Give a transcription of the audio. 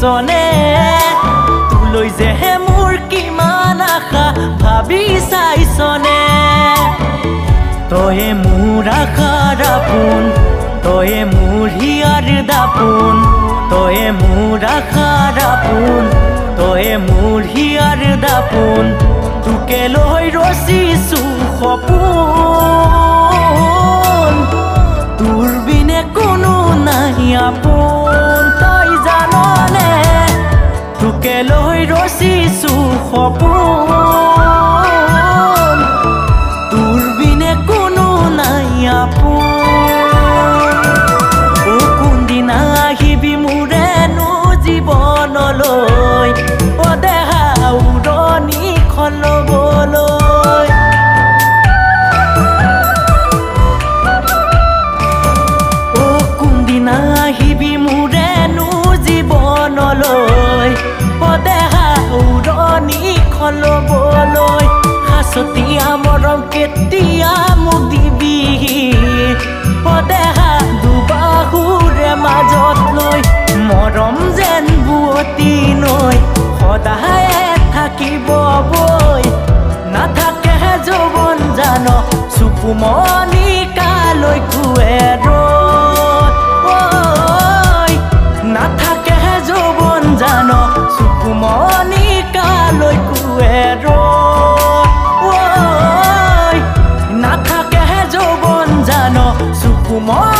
পিছনে তুলৈ যে মোৰ কিমান আশা ভাবি চাইছনে তয়ে মোৰ আশাৰ আপোন তয়ে মোৰ হিয়াৰ দাপোন তয়ে মোৰ আশাৰ আপোন তয়ে মোৰ হিয়াৰ দাপোন তোকে লৈ ৰচিছো সপোন তোৰ বিনে কোনো নাই আপোন তই জাননে তোকে লৈ ৰচিছো সপোন তোৰ বিনে কোনো নাই আপোন ও কোনদিনা আহিবি মোৰেনো জীৱনলৈ ও দেহা উৰণিখন ল'বলৈ ও কোনদিনা আহিবি মোৰেনো জীৱনলৈ ও দেহা উৰণিখন ল'বলৈ সাঁচতীয়া মৰম কেতিয়া মোক দিবি ও দেহা দুবাহুৰে মাজত লৈ মৰম যেন বুৱতী নৈ সদায়ে থাকিব বৈ নাথাকে যৌৱন জান চুকুমনি কালৈ খুৱে ৰৈ নাথাকে যৌৱন জান চুকুমনি কালৈ খুৱে ৰৈ নাথাকে যৌৱন জান চুকুমনি